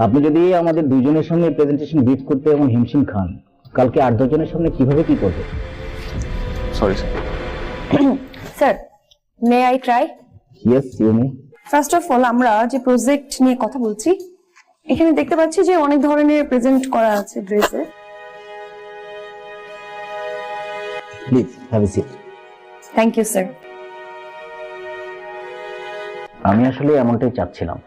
আপনি যদি আমাদের দুইজনের সামনে প্রেজেন্টেশন বিট করতে এমন হিমশিম খান, কালকে 8-10 জনের সামনে কিভাবে কি করবে? Sorry sir. Sir, may I try? Yes, you may. First of all, আমরা যে প্রজেক্ট নিয়ে কথা বলছি, এখানে দেখতে পাচ্ছি যে অনেক ধরনের প্রেজেন্ট করা আছে ড্রেসে। Please have a seat. Thank you sir. আমি আসলে এমনটাই চাচ্ছিলাম।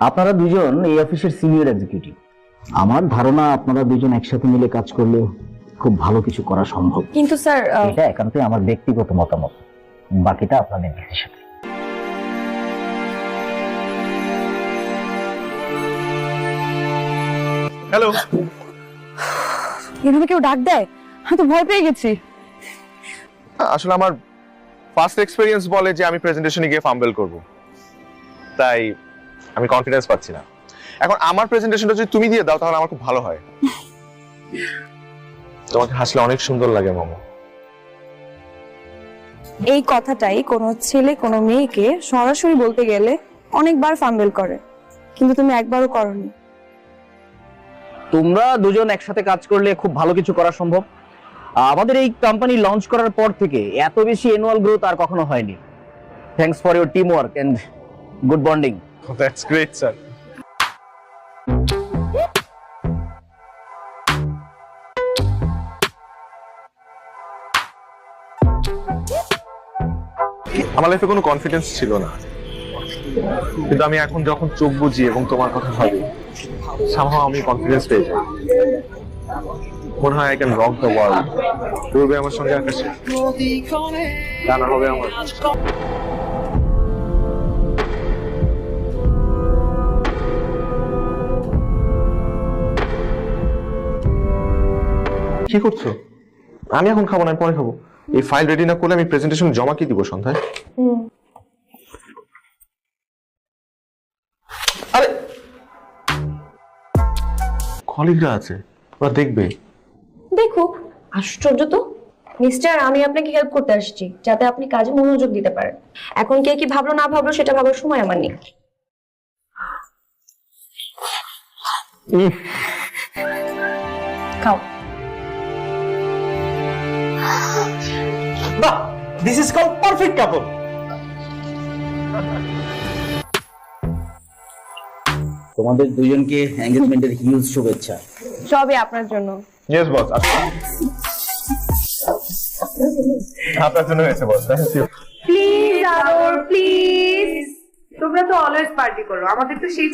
আপনারা দুজন এই অফিসের সিনিয়র এক্সিকিউটিভ। আমার ধারণা আপনারা দুজন একসাথে মিলে কাজ করলে খুব ভালো কিছু করা সম্ভব। কিন্তু স্যার, এটা একান্তই আমার ব্যক্তিগত মতামত, বাকিটা আপনাদের ডিসিশন। হ্যালো। এভাবে কেউ ডাক দেয়? আমি তো ভয় পেয়ে গেছি। আসলে আমার ফার্স্ট এক্সপেরিয়েন্স বলে যে আমি প্রেজেন্টেশনে গিয়ে ফাম্বল করব, তাই আমি কনফিডেন্স পাচ্ছি না। এখন আমার প্রেজেন্টেশনটা যদি তুমি দিয়ে দাও তাহলে আমার খুব ভালো হয়। তোমাকে হাসলে অনেক সুন্দর লাগে মামা। এই কথাটাই কোনো ছেলে কোনো মেয়েকে সরাসরি বলতে গেলে অনেকবার ফাম্বেল করে, কিন্তু তুমি একবারও করনি। তোমরা দুজন একসাথে কাজ করলে খুব ভালো কিছু করা সম্ভব। আমাদের এই কোম্পানি লঞ্চ করার পর থেকে এত বেশি অ্যানুয়াল গ্রোথ আর কখনো হয়নি। Thanks for your team work and good bonding. That's great sir. আমার লাইফে কোনো কনফিডেন্স ছিল না, কিন্তু আমি এখন যখন চোখ বুঝি এবং তোমার কথা ভাবি, somehow আমি কনফিডেন্স পেয়ে যাই। মনে হয় I can rock the world. উড়বে আমার সঙ্গে আকাশে, গানা হবে আমার। কি করছো? আমি এখন খাবো না, আমি পরে খাবো। এই ফাইল রেডি না করলে আমি প্রেজেন্টেশন জমা কি দিব সন্ধ্যায়? আরে কলিগরা আছে, ওরা দেখবে। দেখুক, আশ্চর্য তো। মিস্টার, আমি আপনাকে হেল্প করতে আসছি যাতে আপনি কাজে মনোযোগ দিতে পারেন। এখন কে কি ভাবলো না ভাবলো সেটা ভাবার সময় আমার নেই। খাও। বাহ, this is called perfect couple. তোমাদের দুজনকে এনগেজমেন্টের হিউজ শুভেচ্ছা। সবই আপনার জন্য। Yes boss. আপনার জন্য হয়েছে বস। Thank you. প্লিজ আদর, প্লিজ। তোমরা তো অলওয়েজ পার্টি করো, আমাদের তো সেই